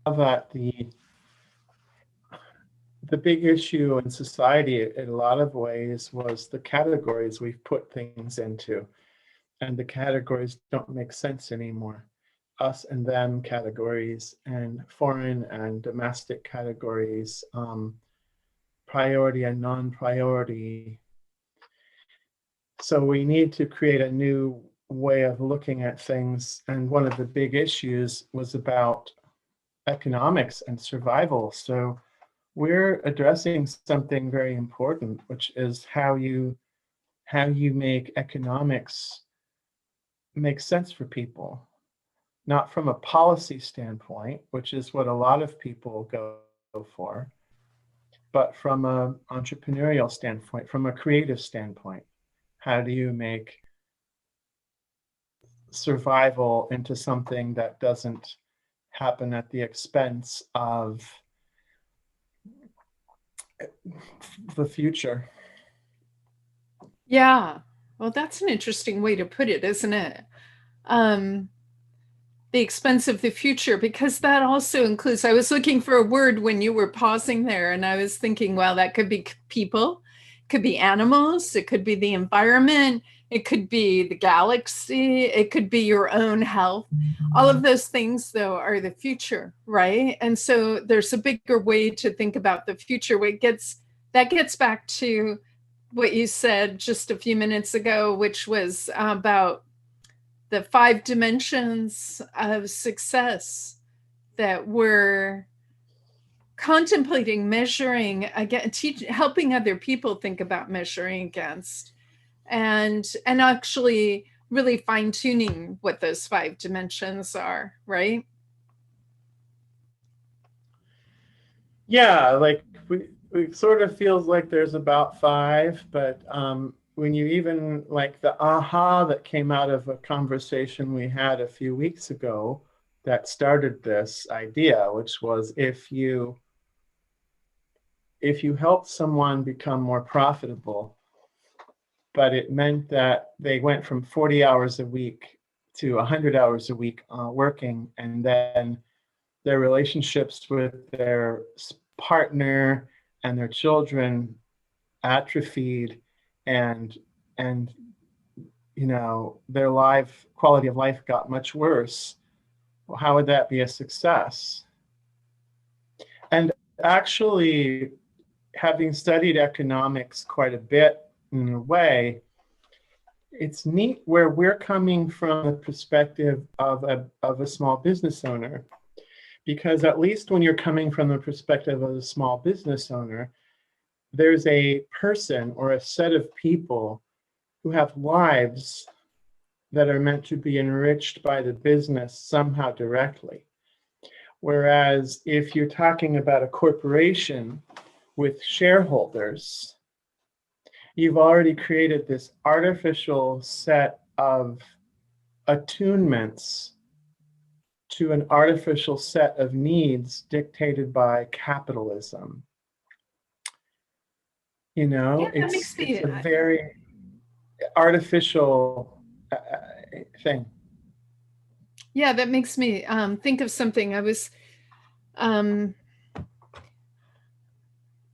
that the big issue in society in a lot of ways was the categories we've put things into, and the categories don't make sense anymore. Us and them categories, and foreign and domestic categories, priority and non-priority. So we need to create a new way of looking at things. And one of the big issues was about economics and survival. So we're addressing something very important, which is how you make economics make sense for people, not from a policy standpoint, which is what a lot of people go for, but from a entrepreneurial standpoint, from a creative standpoint. How do you make survival into something that doesn't happen at the expense of the future? Yeah. Well, that's an interesting way to put it, isn't it? Um, the expense of the future, because that also includes, I was looking for a word when you were pausing there, and I was thinking, well, that could be people, it could be animals, it could be the environment, it could be the galaxy, it could be your own health. All of those things, though, are the future, right? And so there's a bigger way to think about the future. That gets back to what you said just a few minutes ago, which was about the 5 dimensions of success that we're contemplating measuring again, helping other people think about measuring against, and actually really fine tuning what those 5 dimensions are, right? Yeah, like it sort of feels like there's about five, but when you even like the aha that came out of a conversation we had a few weeks ago that started this idea, which was if you help someone become more profitable, but it meant that they went from 40 hours a week to 100 hours a week working, and then their relationships with their partner and their children atrophied, and and their life quality of life got much worse. Well, how would that be a success? And actually, having studied economics quite a bit in a way, it's neat where we're coming from the perspective of a small business owner, because at least when you're coming from the perspective of a small business owner, there's a person or a set of people who have lives that are meant to be enriched by the business somehow directly. Whereas if you're talking about a corporation with shareholders, you've already created this artificial set of attunements to an artificial set of needs dictated by capitalism. Yeah, that It's makes it's me a very artificial thing. yeah, that makes me think of something. I was um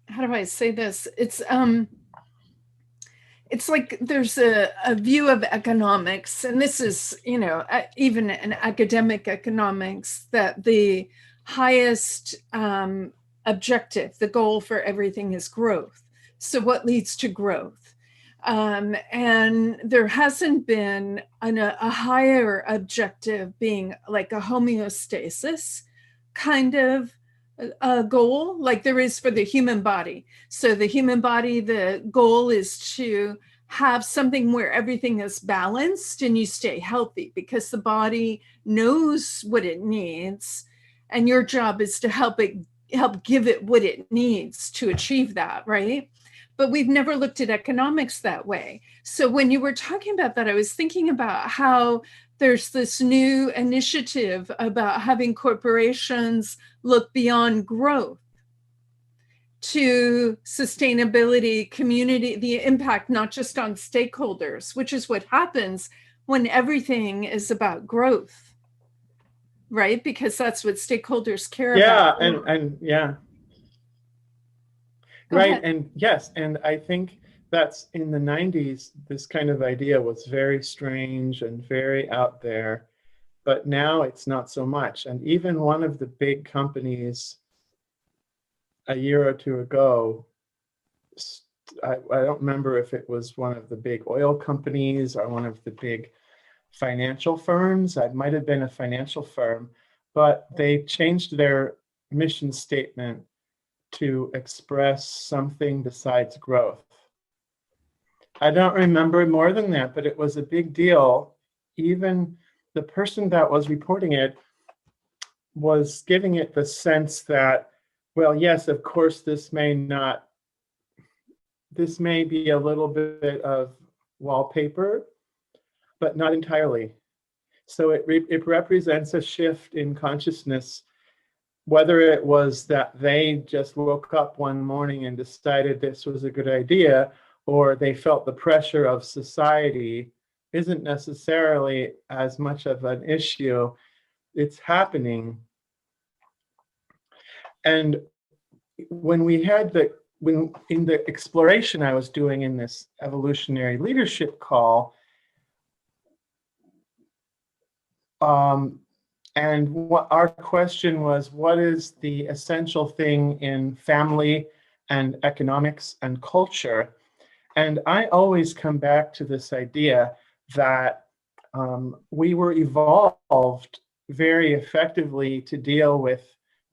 how do I say this? It's like there's a view of economics, and this is, even in academic economics, that the highest objective, the goal for everything is growth. So, what leads to growth? And there hasn't been a higher objective being like a homeostasis kind of a goal, like there is for the human body. So the human body, the goal is to have something where everything is balanced and you stay healthy, because the body knows what it needs, and your job is to help give it what it needs to achieve that, right? But we've never looked at economics that way. So when you were talking about that, I was thinking about how there's this new initiative about having corporations look beyond growth to sustainability, community, the impact, not just on stakeholders, which is what happens when everything is about growth. right? Because that's what stakeholders care Yeah, about. and yeah, Go right. ahead. And yes, and I think that's in the 90s, this kind of idea was very strange and very out there. But now it's not so much. And even one of the big companies a year or two ago, I don't remember if it was one of the big oil companies or one of the big financial firms. It might have been a financial firm, but they changed their mission statement to express something besides growth. I don't remember more than that, but it was a big deal. Even the person that was reporting it was giving it the sense that, well, yes, of course, this may be a little bit of wallpaper, but not entirely. So it represents a shift in consciousness, whether it was that they just woke up one morning and decided this was a good idea, or they felt the pressure of society, isn't necessarily as much of an issue. It's happening. And when we had when in the exploration I was doing in this evolutionary leadership call, and what our question was, what is the essential thing in family and economics and culture? And I always come back to this idea that we were evolved very effectively to deal with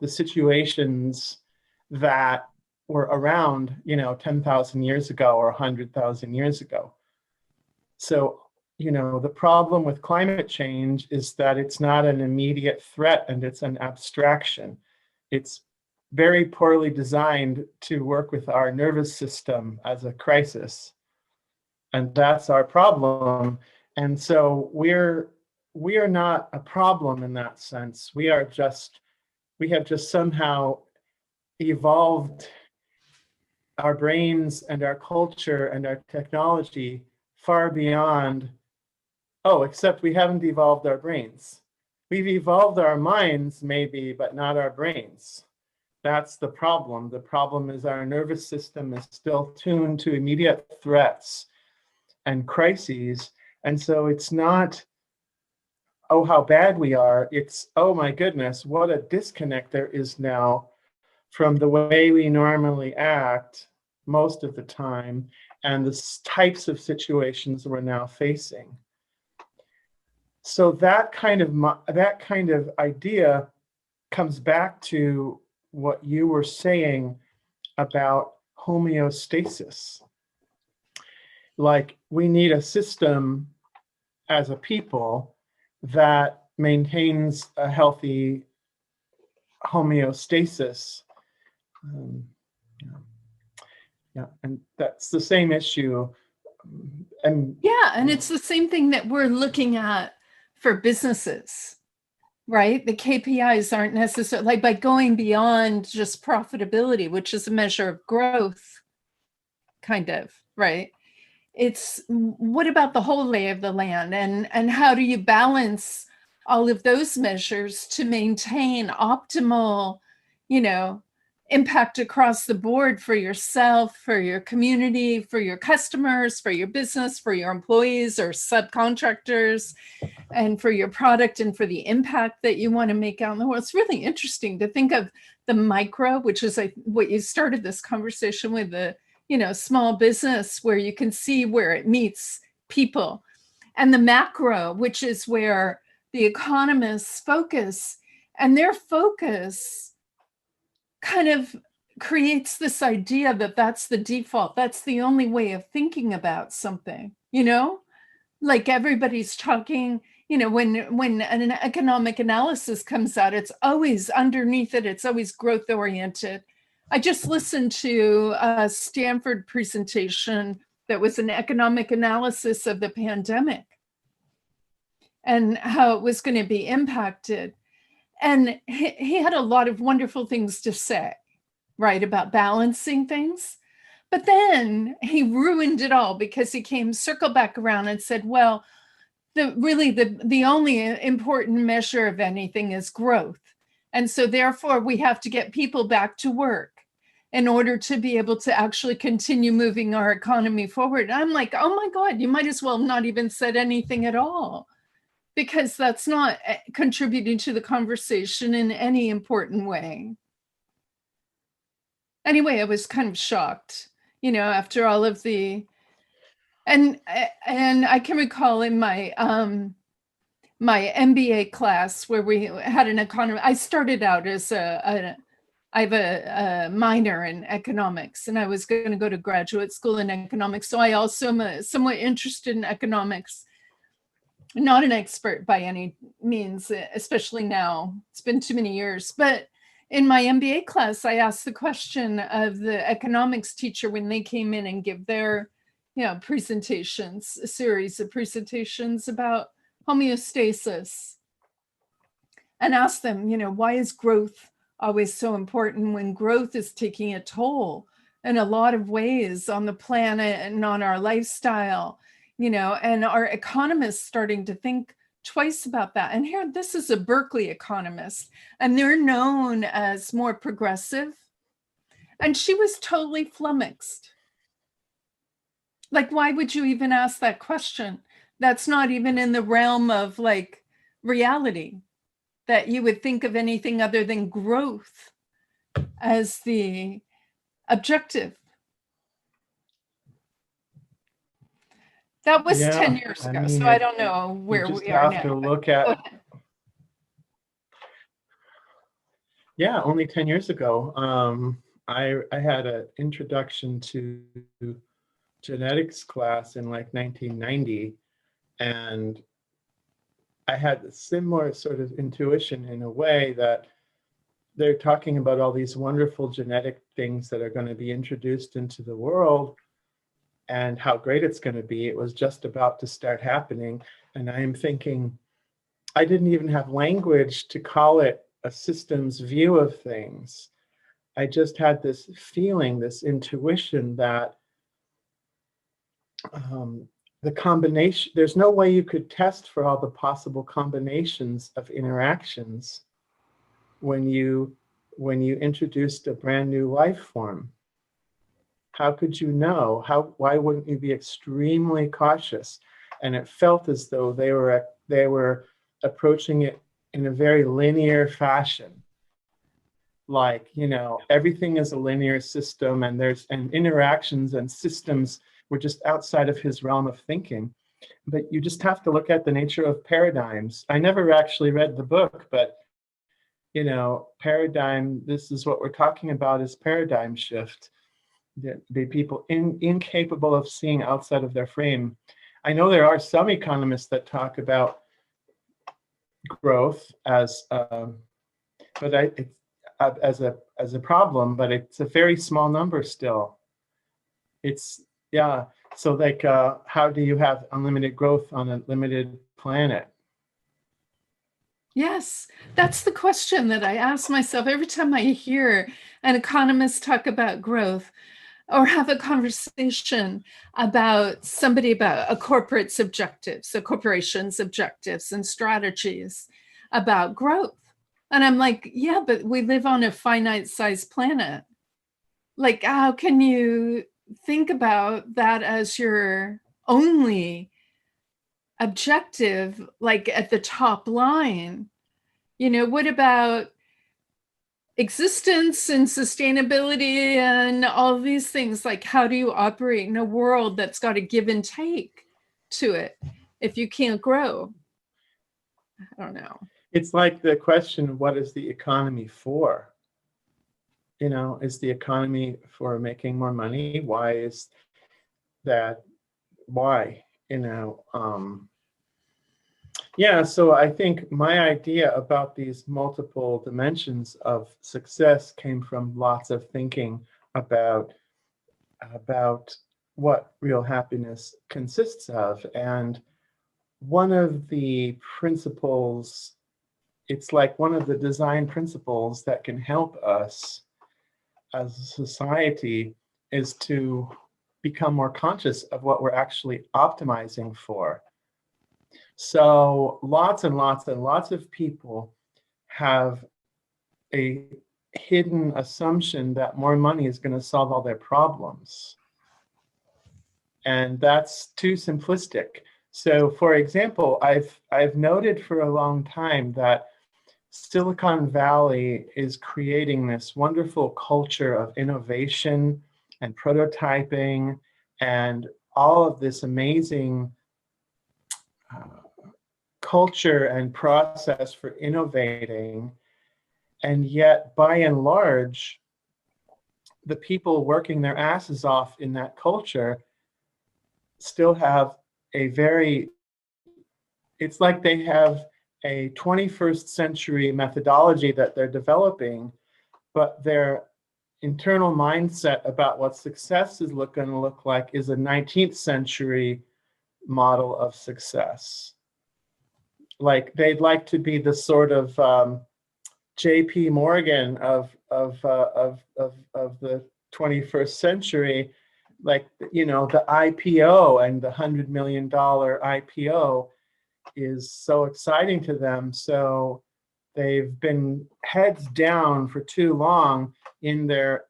the situations that were around, 10,000 years ago or 100,000 years ago. So, the problem with climate change is that it's not an immediate threat and it's an abstraction. It's very poorly designed to work with our nervous system as a crisis. And that's our problem. And so we are not a problem in that sense. We have just somehow evolved our brains and our culture and our technology far beyond, oh, except we haven't evolved our brains. We've evolved our minds, maybe, but not our brains. That's the problem. The problem is our nervous system is still tuned to immediate threats and crises. And so it's not, oh, how bad we are. It's, oh my goodness, what a disconnect there is now from the way we normally act most of the time and the types of situations we're now facing. So that kind of idea comes back to what you were saying about homeostasis. Like, we need a system as a people that maintains a healthy homeostasis. Yeah, and that's the same issue. And it's the same thing that we're looking at for businesses, right? The KPIs aren't necessarily, like, by going beyond just profitability, which is a measure of growth, kind of, right? It's what about the whole lay of the land, and how do you balance all of those measures to maintain optimal, impact across the board for yourself, for your community, for your customers, for your business, for your employees or subcontractors, and for your product and for the impact that you want to make out in the world. It's really interesting to think of the micro, which is what you started this conversation with, the small business, where you can see where it meets people, and the macro, which is where the economists focus, and their focus kind of creates this idea that that's the default, that's the only way of thinking about something, like everybody's talking, when an economic analysis comes out, it's always underneath it, it's always growth oriented. I just listened to a Stanford presentation that was an economic analysis of the pandemic and how it was going to be impacted. And he had a lot of wonderful things to say, right, about balancing things. But then he ruined it all because he circled back around and said, well, the only important measure of anything is growth. And so therefore we have to get people back to work in order to be able to actually continue moving our economy forward. I'm like, oh my God, you might as well not even said anything at all, because that's not contributing to the conversation in any important way. Anyway, I was kind of shocked, after all of the, and I can recall in my my MBA class where we had an economy. I started out as I have a minor in economics, and I was going to go to graduate school in economics. So I also am somewhat interested in economics. Not an expert by any means, especially now. It's been too many years. But in my MBA class, I asked the question of the economics teacher when they came in and give their, presentations, a series of presentations about homeostasis, and asked them, why is growth always so important when growth is taking a toll in a lot of ways on the planet and on our lifestyle, and our economists starting to think twice about that. And here, this is a Berkeley economist, and they're known as more progressive. And she was totally flummoxed. Like, why would you even ask that question? That's not even in the realm of like reality, that you would think of anything other than growth as the objective. That was 10 years ago, so I don't know where we are now. You just have to look at, yeah, only 10 years ago, I had an introduction to genetics class in like 1990, and I had a similar sort of intuition in a way that they're talking about all these wonderful genetic things that are going to be introduced into the world and how great it's going to be. It was just about to start happening. And I'm thinking, I didn't even have language to call it a systems view of things. I just had this feeling, this intuition that the combination, there's no way you could test for all the possible combinations of interactions when you introduced a brand new life form. How could you know? Why wouldn't you be extremely cautious? And it felt as though they were approaching it in a very linear fashion. Like, everything is a linear system, and interactions and systems were just outside of his realm of thinking. But you just have to look at the nature of paradigms. I never actually read the book, but paradigm, this is what we're talking about, is paradigm shift. The people incapable of seeing outside of their frame. I know there are some economists that talk about growth as a problem, but it's a very small number still. So like, how do you have unlimited growth on a limited planet? Yes, that's the question that I ask myself every time I hear an economist talk about growth, or have a conversation about a corporate's objectives, so corporation's objectives and strategies about growth. And I'm like, yeah, but we live on a finite sized planet. Like, how can you think about that as your only objective, like at the top line? What about existence and sustainability and all these things? Like, how do you operate in a world that's got a give and take to it if you can't grow? I don't know. It's like the question, what is the economy for? Is the economy for making more money? Why is that? Why? Yeah, so I think my idea about these multiple dimensions of success came from lots of thinking about what real happiness consists of. And one of the principles, it's like one of the design principles that can help us as a society, is to become more conscious of what we're actually optimizing for. So lots and lots and lots of people have a hidden assumption that more money is going to solve all their problems. And that's too simplistic. So for example, I've noted for a long time that Silicon Valley is creating this wonderful culture of innovation and prototyping and all of this amazing culture and process for innovating. And yet, by and large, the people working their asses off in that culture still have a very, it's like they have a 21st century methodology that they're developing, but their internal mindset about what success is going to look like is a 19th century model of success. Like they'd like to be the sort of J.P. Morgan of the 21st century, like, you know, the IPO and the $100 million IPO is so exciting to them. So they've been heads down for too long in their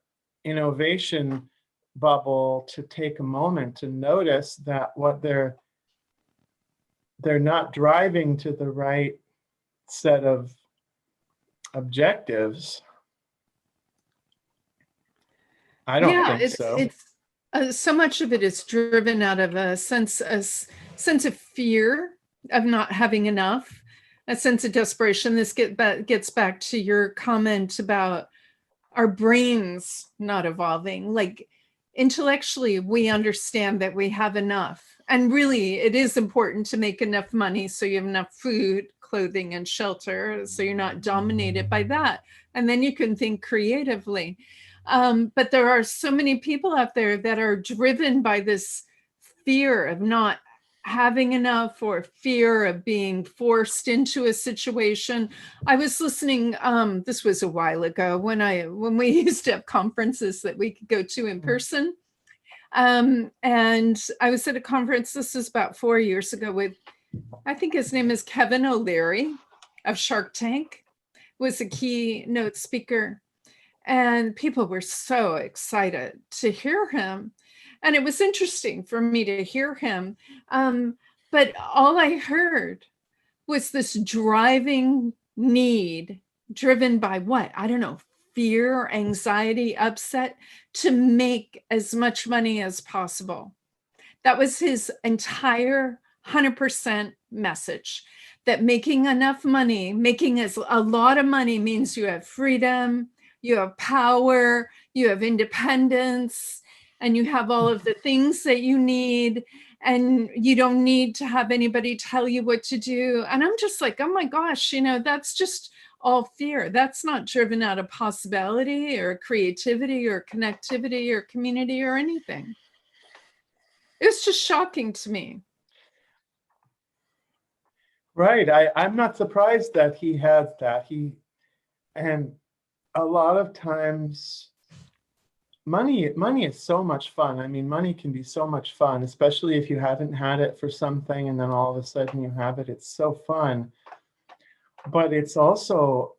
innovation bubble to take a moment to notice that what they're not driving to the right set of objectives. I don't think so. It's so much of it is driven out of a sense of fear of not having enough, a sense of desperation. This gets back to your comment about our brains not evolving. Like intellectually, we understand that we have enough. And really, it is important to make enough money so you have enough food, clothing, and shelter, so you're not dominated by that. And then you can think creatively. But there are so many people out there that are driven by this fear of not having enough or fear of being forced into a situation. I was listening, this was a while ago when we used to have conferences that we could go to in person. And I was at a conference, this was about 4 years ago, with, I think his name is Kevin O'Leary of Shark Tank, was a keynote speaker. And people were so excited to hear him. And it was interesting for me to hear him. But all I heard was this driving need, driven by what? I don't know, fear, anxiety, upset, to make as much money as possible. That was his entire 100% message, that making enough money, making a lot of money means you have freedom, you have power, you have independence, and you have all of the things that you need, and you don't need to have anybody tell you what to do. And I'm just like, oh my gosh, you know, that's just all fear. That's not driven out of possibility or creativity or connectivity or community or anything. It was just shocking to me. Right. I'm not surprised that he has that. And a lot of times money is so much fun. I mean, money can be so much fun, especially if you haven't had it for something and then all of a sudden you have it. It's so fun. But it's also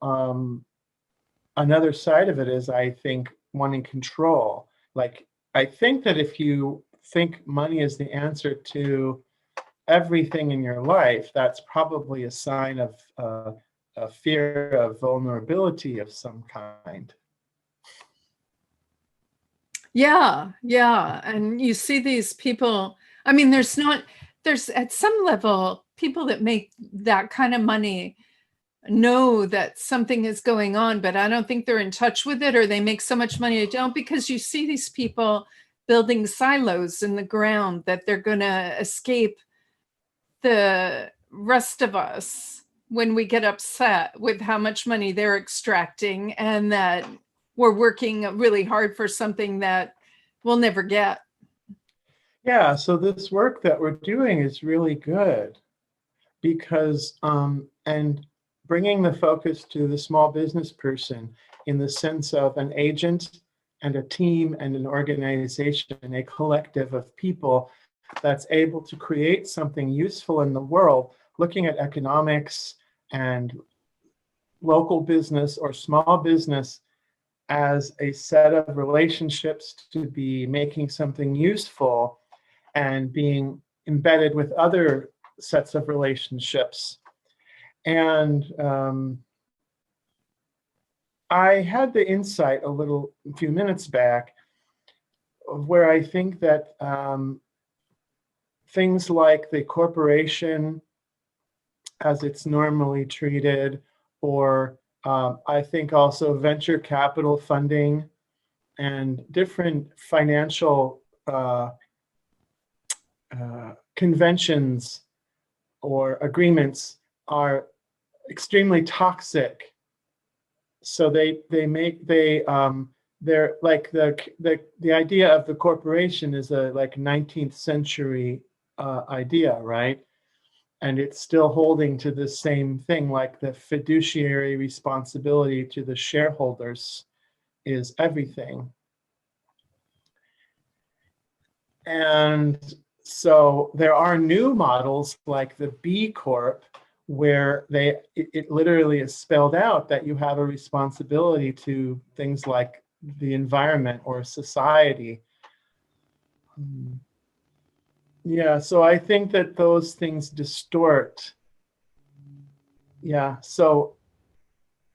another side of it is, I think, wanting control. Like, I think that if you think money is the answer to everything in your life, that's probably a sign of a fear of vulnerability of some kind. Yeah. And you see these people, I mean, there's at some level, people that make that kind of money know that something is going on, but I don't think they're in touch with it, or they make so much money they don't, because you see these people building silos in the ground that they're going to escape the rest of us when we get upset with how much money they're extracting, and that we're working really hard for something that we'll never get. Yeah, so this work that we're doing is really good because, and bringing the focus to the small business person in the sense of an agent and a team and an organization, a collective of people that's able to create something useful in the world looking at economics and local business or small business as a set of relationships to be making something useful and being embedded with other sets of relationships. And I had the insight a few minutes back of where I think that things like the corporation as it's normally treated, or I think also venture capital funding and different financial conventions or agreements are extremely toxic. So they're like the idea of the corporation is a like 19th century idea, right? And it's still holding to the same thing, like the fiduciary responsibility to the shareholders is everything. And so there are new models like the B Corp, where it literally is spelled out that you have a responsibility to things like the environment or society. Yeah, so I think that those things distort. Yeah, so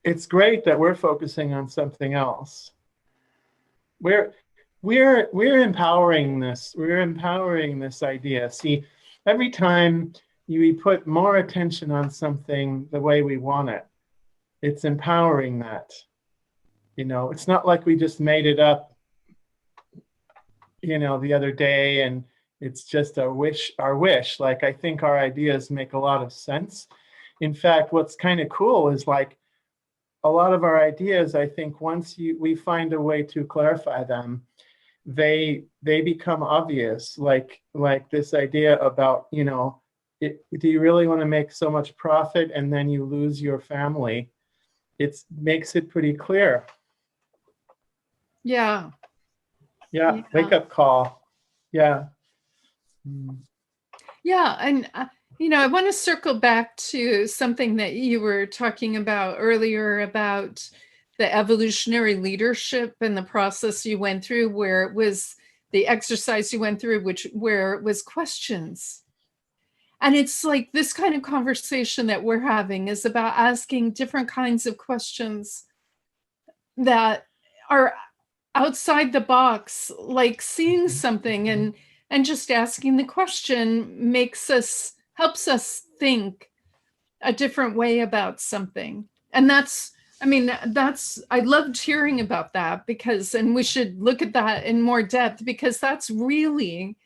it's great that we're focusing on something else. We're we're empowering this. We're empowering this idea. See, every time we put more attention on something the way we want it, it's empowering that. You know, it's not like we just made it up, you know, the other day and it's just our wish. Like, I think our ideas make a lot of sense. In fact, what's kind of cool is like a lot of our ideas, I think once we find a way to clarify them, they become obvious. Like this idea about, you know, do you really want to make so much profit and then you lose your family? It makes it pretty clear. Yeah. Yeah. Wake up call. Yeah. Yeah. And, you know, I want to circle back to something that you were talking about earlier about the evolutionary leadership and the process you went through, where it was the exercise you went through, where it was questions. And it's like this kind of conversation that we're having is about asking different kinds of questions that are outside the box, like seeing something and just asking the question helps us think a different way about something. And I loved hearing about that and we should look at that in more depth, because that's really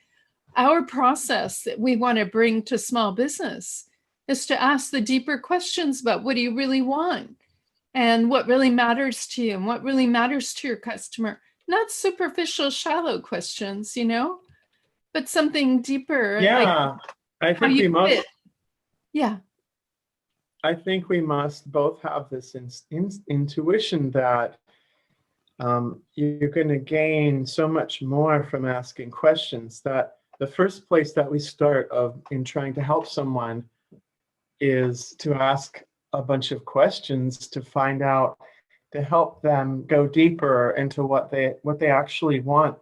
our process that we want to bring to small business, is to ask the deeper questions about what do you really want and what really matters to you and what really matters to your customer. Not superficial, shallow questions, you know, but something deeper. Yeah, like I think we must. Fit. Yeah. I think we must both have this intuition that you're going to gain so much more from asking questions, that the first place that we start in trying to help someone is to ask a bunch of questions to find out, to help them go deeper into what they actually want.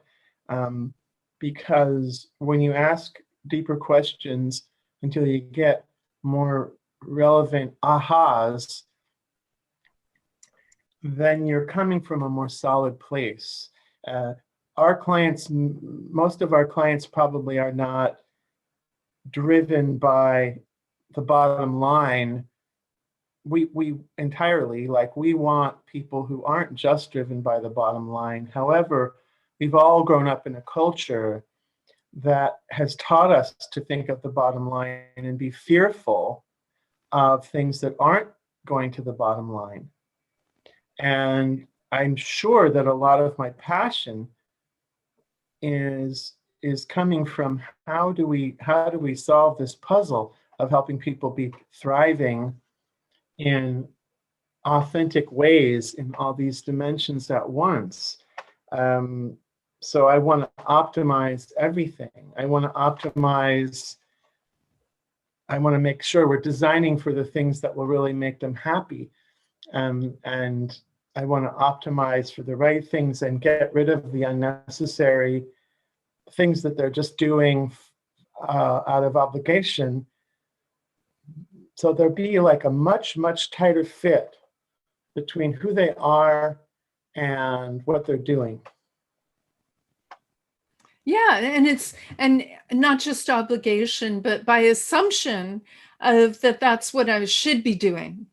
Because when you ask deeper questions until you get more relevant ahas, then you're coming from a more solid place. Most of our clients probably are not driven by the bottom line. We entirely, like, we want people who aren't just driven by the bottom line. However, we've all grown up in a culture that has taught us to think of the bottom line and be fearful of things that aren't going to the bottom line. And I'm sure that a lot of my passion is coming from how do we solve this puzzle of helping people be thriving in authentic ways in all these dimensions at once. So I want to optimize everything. I want to optimize I want to make sure we're designing for the things that will really make them happy. And I want to optimize for the right things and get rid of the unnecessary things that they're just doing out of obligation. So there'll be like a much, much tighter fit between who they are and what they're doing. Yeah, and not just obligation, but by assumption of that's what I should be doing,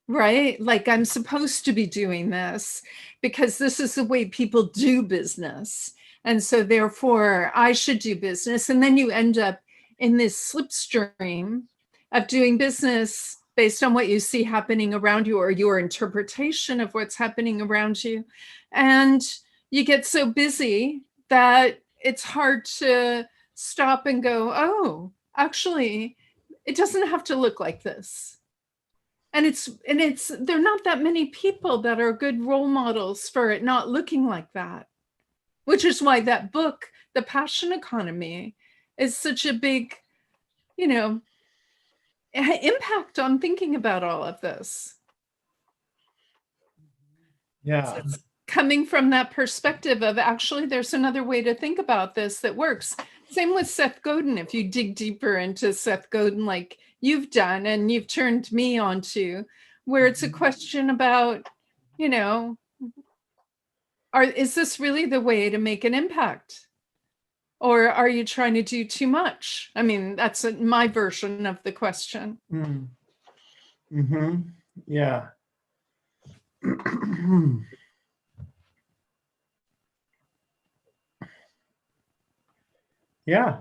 right? Like I'm supposed to be doing this because this is the way people do business. And so therefore I should do business. And then you end up in this slipstream of doing business based on what you see happening around you or your interpretation of what's happening around you. And you get so busy that it's hard to stop and go, oh, actually, it doesn't have to look like this. And there are not that many people that are good role models for it not looking like that, which is why that book, The Passion Economy, is such a big, impact on thinking about all of this. Yeah. So it's coming from that perspective of actually there's another way to think about this that works. Same with Seth Godin. If you dig deeper into Seth Godin, like you've done and you've turned me onto, where it's a question about, is this really the way to make an impact? Or are you trying to do too much? I mean, that's my version of the question. Mm-hmm. Yeah. Yeah.